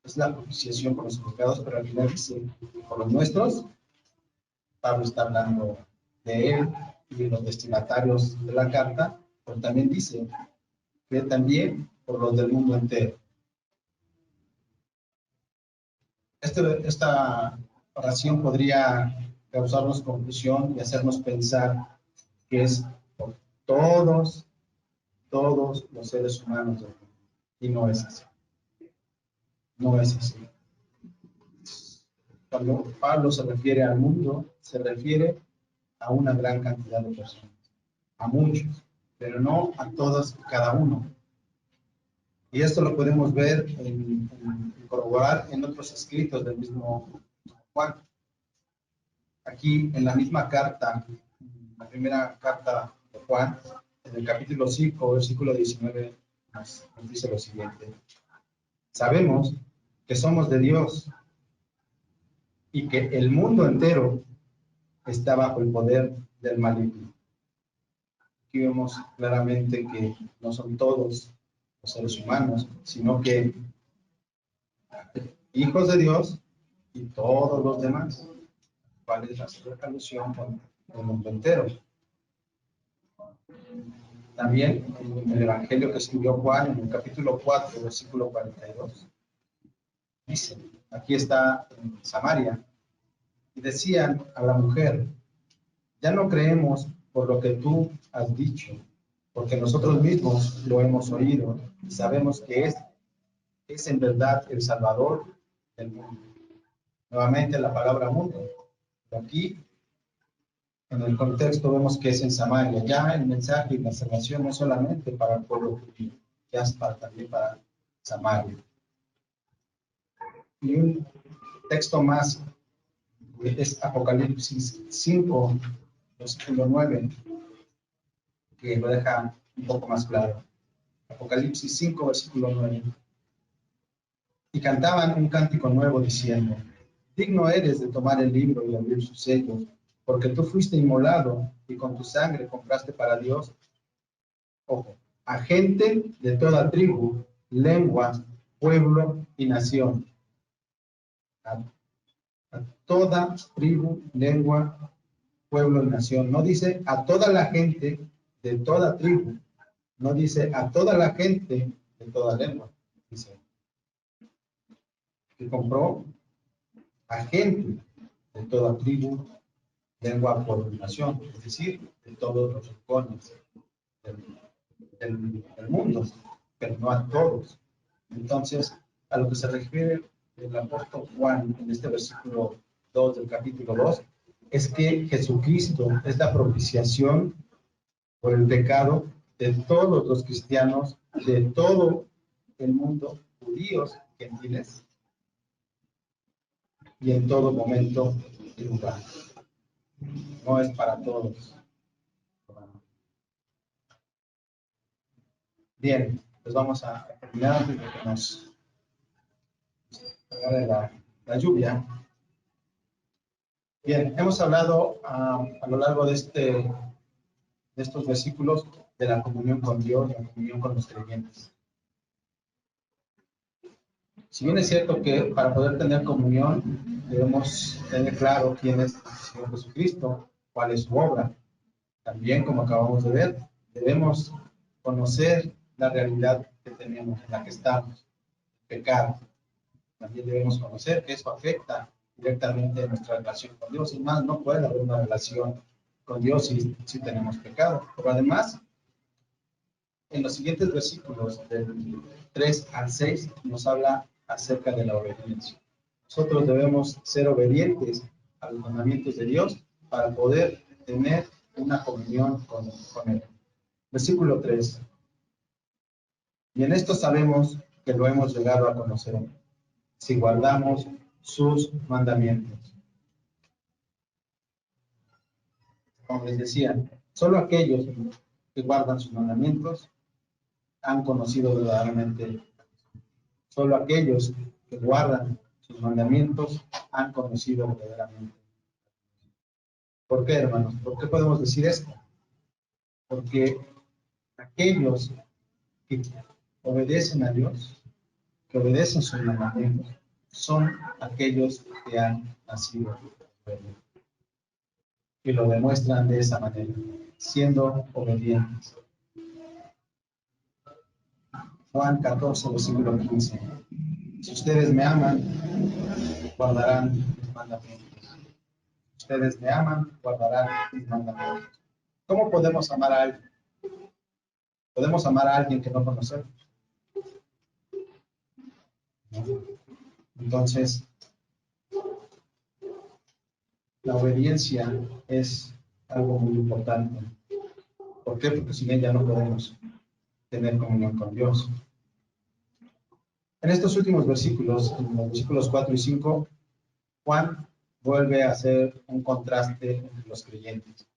es la propiciación por los pecados, pero al final dice por los nuestros. Pablo está hablando de él y de los destinatarios de la carta, pero también dice que también por los del mundo entero. Esta oración podría causarnos confusión y hacernos pensar que es por todos los seres humanos del mundo. Y no es así. No es así. Cuando Pablo se refiere al mundo, se refiere a una gran cantidad de personas, a muchos, pero no a todos y cada uno. Y esto lo podemos ver corroborar en otros escritos del mismo Juan. Aquí en la misma carta, la primera carta de Juan, en el capítulo 5, versículo 19, nos dice lo siguiente. Sabemos que somos de Dios y que el mundo entero está bajo el poder del maligno. Aquí vemos claramente que no son todos los seres humanos, sino que hijos de Dios y todos los demás, cuál es la alusión con el mundo entero. También en el Evangelio que escribió Juan, en el capítulo 4, versículo 42, dice, aquí está en Samaria, y decían a la mujer, ya no creemos por lo que tú has dicho, porque nosotros mismos lo hemos oído y sabemos que es en verdad el Salvador del mundo. Nuevamente la palabra mundo. Aquí, en el contexto, vemos que es en Samaria. Ya el mensaje y la salvación no es solamente para el pueblo judío, ya es también para Samaria. Y un texto más es Apocalipsis 5, versículo 9, que lo deja un poco más claro. Apocalipsis 5, versículo 9. Y cantaban un cántico nuevo diciendo, digno eres de tomar el libro y abrir sus sellos, porque tú fuiste inmolado y con tu sangre compraste para Dios, ojo, a gente de toda tribu, lengua, pueblo y nación. A toda tribu, lengua, pueblo y nación. No dice a toda la gente de toda tribu, no dice a toda la gente de toda lengua, dice que compró a gente de toda tribu, lengua, pueblo y nación, es decir, de todos los rincones del mundo, pero no a todos. Entonces, a lo que se refiere el apóstol Juan en este versículo 2 del capítulo 2, es que Jesucristo es la propiciación por el pecado de todos los cristianos, de todo el mundo, judíos, gentiles, y en todo momento y lugar. No es para todos. Bien, pues vamos a terminar antes de que nos agarre la lluvia. Bien, hemos hablado a lo largo de estos versículos de la comunión con Dios, la comunión con los creyentes. Si bien es cierto que para poder tener comunión debemos tener claro quién es el Señor Jesucristo, cuál es su obra. También, como acabamos de ver, debemos conocer la realidad que tenemos, en la que estamos, el pecado. También debemos conocer que eso afecta directamente nuestra relación con Dios. Y más, no puede haber una relación con Dios si tenemos pecado. Pero además, en los siguientes versículos, del 3 al 6, nos habla acerca de la obediencia. Nosotros debemos ser obedientes a los mandamientos de Dios para poder tener una comunión con Él. Versículo 3. Y en esto sabemos que lo hemos llegado a conocer, si guardamos sus mandamientos. Como les decía, solo aquellos que guardan sus mandamientos han conocido verdaderamente. Solo aquellos que guardan sus mandamientos han conocido verdaderamente. ¿Por qué, hermanos? ¿Por qué podemos decir esto? Porque aquellos que obedecen a Dios, que obedecen sus mandamientos, son aquellos que han nacido de Dios. Y lo demuestran de esa manera, siendo obedientes. Juan 14, versículo 15. Si ustedes me aman, guardarán mis mandamientos. Si ustedes me aman, guardarán mis mandamientos. ¿Cómo podemos amar a alguien? ¿Podemos amar a alguien que no conocemos? ¿No? Entonces, la obediencia es algo muy importante. ¿Por qué? Porque sin ella no podemos tener comunión con Dios. En estos últimos versículos, en los versículos 4 y 5, Juan vuelve a hacer un contraste entre los creyentes.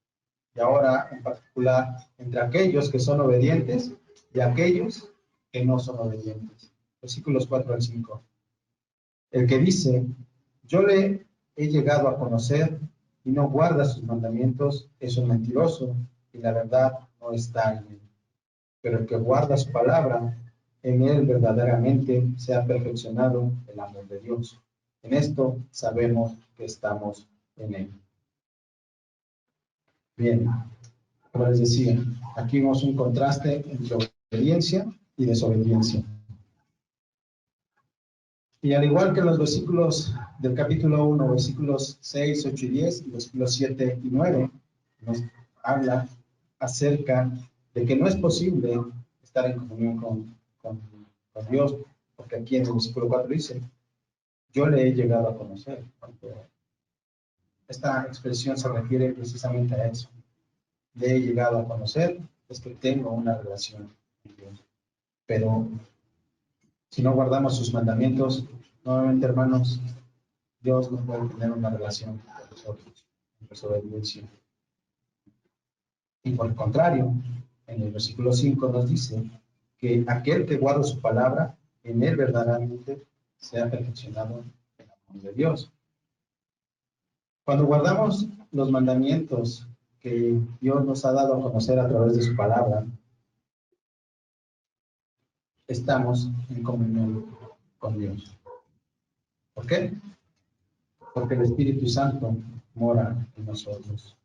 Y ahora, en particular, entre aquellos que son obedientes y aquellos que no son obedientes. Versículos 4 al 5. El que dice, yo le he llegado a conocer y no guarda sus mandamientos, es un mentiroso y la verdad no está en él. Pero el que guarda su palabra, en él verdaderamente se ha perfeccionado el amor de Dios. En esto sabemos que estamos en él. Bien, como les decía, aquí vemos un contraste entre obediencia y desobediencia. Y al igual que en los versículos del capítulo 1, versículos 6, 8 y 10, y versículos 7 y 9, nos habla acerca de que no es posible estar en comunión con Dios, porque aquí en el versículo 4 dice, yo le he llegado a conocer. Esta expresión se refiere precisamente a eso. Le he llegado a conocer, es que tengo una relación con Dios. Pero si no guardamos sus mandamientos, nuevamente, hermanos, Dios no puede tener una relación con nosotros, en desobediencia. Y por el contrario, en el versículo 5 nos dice que aquel que guarda su palabra, en él verdaderamente se ha perfeccionado el amor de Dios. Cuando guardamos los mandamientos que Dios nos ha dado a conocer a través de su palabra, estamos en comunión con Dios. ¿Por qué? Porque el Espíritu Santo mora en nosotros.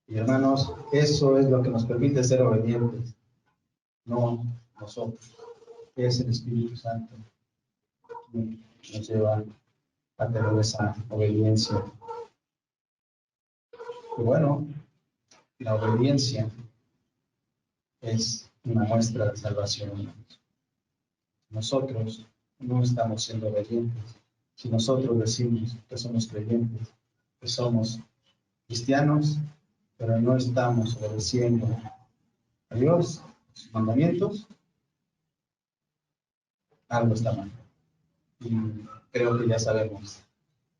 Y hermanos, eso es lo que nos permite ser obedientes, no nosotros. Es el Espíritu Santo que nos lleva a tener esa obediencia. Y bueno, la obediencia es una muestra de salvación. Nosotros no estamos siendo obedientes. Si nosotros decimos que somos creyentes, que somos cristianos, pero no estamos obedeciendo a Dios, sus mandamientos, algo está mal. Y creo que ya sabemos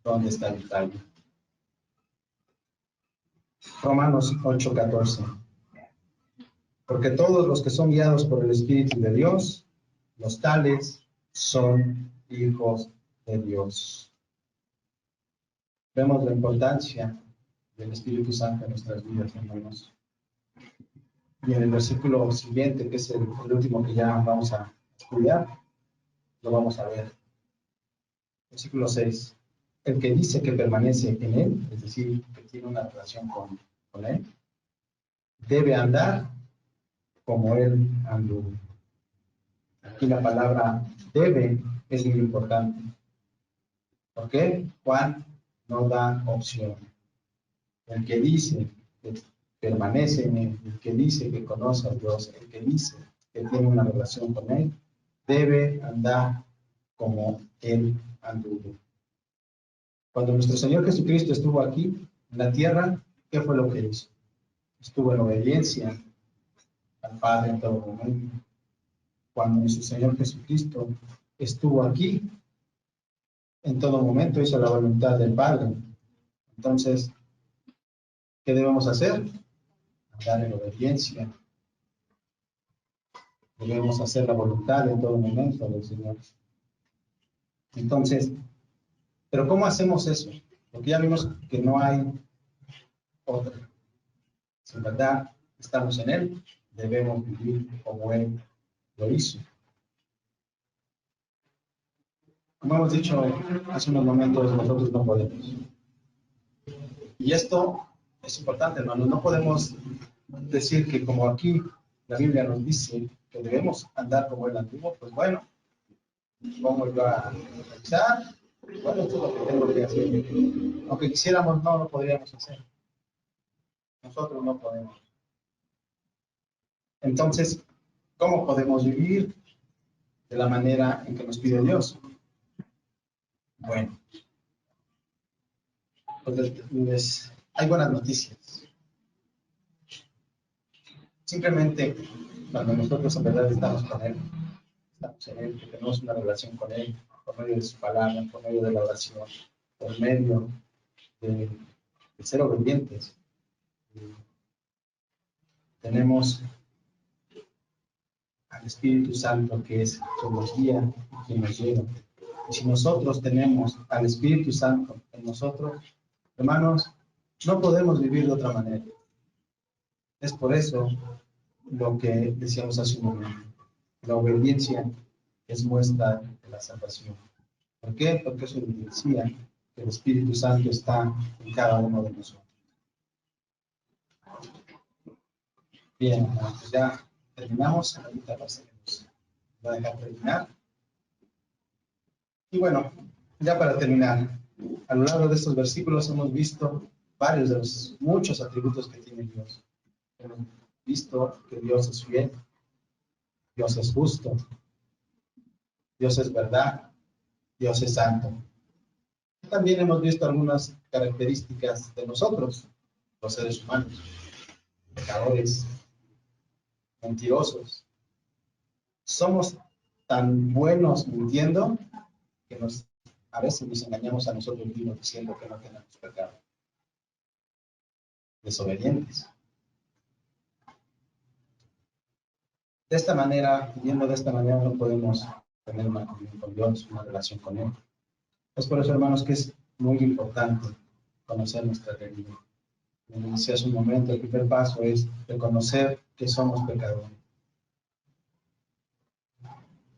dónde está el detalle. Romanos 8:14. Porque todos los que son guiados por el Espíritu de Dios, los tales son hijos de Dios. Vemos la importancia del Espíritu Santo en nuestras vidas, hermanos. Y en el versículo siguiente, que es el último que ya vamos a estudiar, lo vamos a ver. Versículo 6. El que dice que permanece en él, es decir, que tiene una relación con él, debe andar como él anduvo. Aquí la palabra debe es muy importante. ¿Por qué? Juan no da opción. El que dice que permanece en él, el que dice que conoce a Dios, el que dice que tiene una relación con él, debe andar como él anduvo. Cuando nuestro Señor Jesucristo estuvo aquí en la tierra, ¿qué fue lo que hizo? Estuvo en obediencia al Padre en todo momento. Cuando nuestro Señor Jesucristo estuvo aquí, en todo momento hizo la voluntad del Padre. Entonces, ¿qué debemos hacer? Andar en obediencia. Debemos hacer la voluntad en todo momento del Señor. Entonces, Pero ¿cómo hacemos eso? Porque ya vimos que no hay otra. Si en verdad estamos en Él, debemos vivir como Él lo hizo. Como hemos dicho hace unos momentos, nosotros no podemos. Y esto es importante, hermanos. No podemos decir que como aquí la Biblia nos dice que debemos andar como Él anduvo, pues bueno, ¿cómo iba a realizar? Bueno, esto es lo que tengo que hacer. Aunque quisiéramos, no lo podríamos hacer. Nosotros no podemos. Entonces, ¿cómo podemos vivir de la manera en que nos pide Dios? Bueno, pues hay buenas noticias. Simplemente, cuando nosotros en verdad estamos con Él, estamos en Él, que tenemos una relación con Él, por medio de su palabra, por medio de la oración, por medio de ser obedientes, tenemos al Espíritu Santo que es quien nos guía y quien nos lleva. Y si nosotros tenemos al Espíritu Santo en nosotros, hermanos, no podemos vivir de otra manera. Es por eso lo que decíamos hace un momento. La obediencia es muestra de la salvación. ¿Por qué? Porque eso evidencia que el Espíritu Santo está en cada uno de nosotros. Bien, pues ya terminamos. Ahorita lo hacemos. Voy a dejar terminar. Y bueno, ya para terminar, a lo largo de estos versículos hemos visto varios de los muchos atributos que tiene Dios. Hemos visto que Dios es fiel, Dios es justo, Dios es verdad, Dios es santo. También hemos visto algunas características de nosotros, los seres humanos, pecadores, mentirosos. Somos tan buenos mintiendo que a veces nos engañamos a nosotros mismos diciendo que no tenemos pecado. Desobedientes. De esta manera, viviendo de esta manera, no podemos tener una comunión con Dios, una relación con Él. Es por eso, hermanos, que es muy importante conocer nuestra realidad. Como decía hace un momento, el primer paso es reconocer que somos pecadores.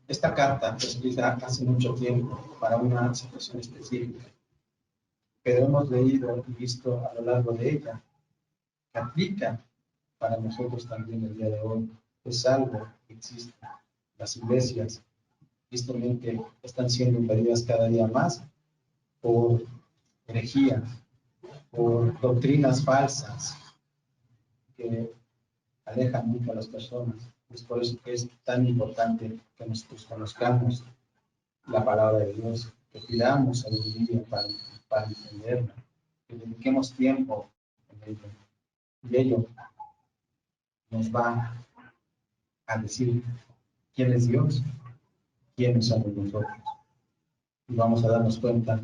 Esta carta fue escrita hace mucho tiempo para una situación específica, pero hemos leído y visto a lo largo de ella que aplica para nosotros también el día de hoy. Es algo que existe. Las iglesias, tristemente, están siendo invadidas cada día más por herejías, por doctrinas falsas que alejan mucho a las personas. Es por eso que es tan importante que nosotros conozcamos la palabra de Dios, que pidamos sabiduría para entenderla, que dediquemos tiempo en ello. Y ello nos va a decir quién es Dios, quiénes somos nosotros. Y vamos a darnos cuenta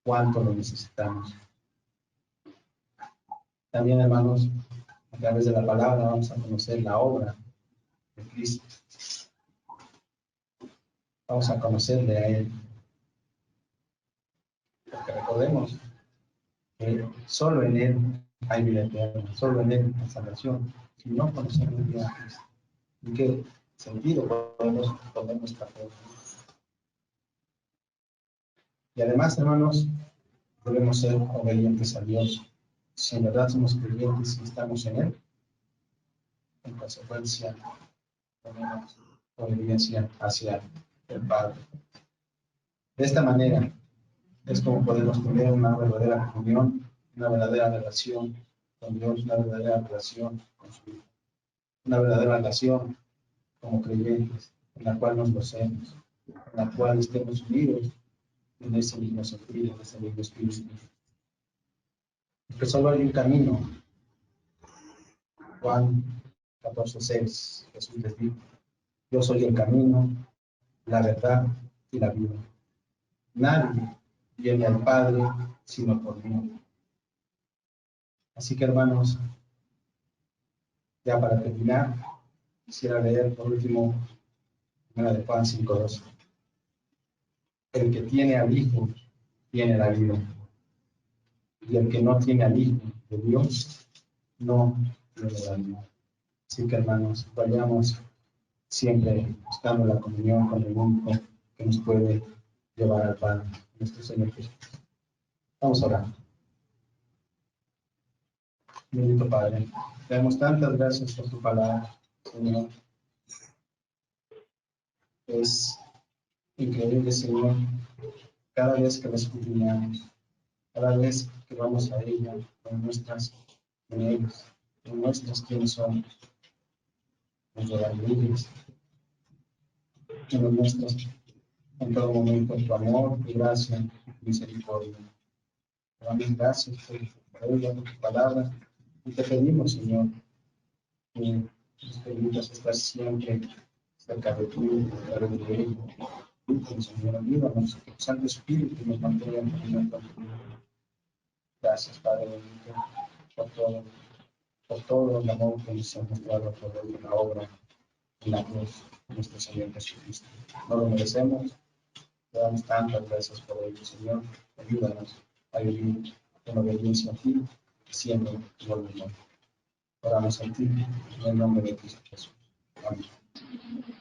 cuánto lo necesitamos. También, hermanos, a través de la palabra vamos a conocer la obra de Cristo. Vamos a conocerle a Él. Porque recordemos que solo en Él hay vida eterna, solo en Él hay salvación. Si no conocemos bien a Cristo, ¿en qué sentido podemos poner nuestra fe? Y además, hermanos, debemos ser obedientes a Dios. Si en verdad somos creyentes y estamos en Él, en consecuencia, tenemos obediencia hacia el Padre. De esta manera es como podemos tener una verdadera comunión, una verdadera relación con Dios, una verdadera relación con su Hijo, una verdadera relación como creyentes, en la cual nos gocemos, en la cual estemos unidos en ese mismo sentir, en ese mismo espíritu. Porque solo hay un camino. Juan 14:6, Jesús les dijo: yo soy el camino, la verdad y la vida. Nadie viene al Padre sino por mí. Así que, hermanos, ya para terminar, quisiera leer por último 1 de Juan 5:12. El que tiene al Hijo tiene la vida. Y el que no tiene al Hijo de Dios, no tiene la vida. Así que, hermanos, vayamos siempre buscando la comunión con el único que nos puede llevar al Padre, nuestro Señor Jesús. Vamos a orar. Bendito Padre, te damos tantas gracias por tu palabra, Señor. Es increíble, Señor, cada vez que la escudriñamos, cada vez que vamos a ella, con nuestras anhelos, con nuestras quiénes somos, nuestras virtudes, que nos muestras en todo momento tu amor, tu gracia, tu misericordia. Te damos gracias por ella, por tu palabra, y te pedimos, Señor, que nos permitas estar siempre cerca de ti, cerca de ella. Señor, ayúdanos, que el Santo Espíritu nos mantenga en comunión contigo. Gracias, Padre bendito, por todo el amor que nos ha mostrado por la obra en la cruz de nuestro Señor Jesucristo. No lo merecemos, te damos tantas gracias por ello, Señor. Ayúdanos a vivir en obediencia a ti, siendo tu voluntad. Oramos a ti, en el nombre de Cristo Jesús. Amén.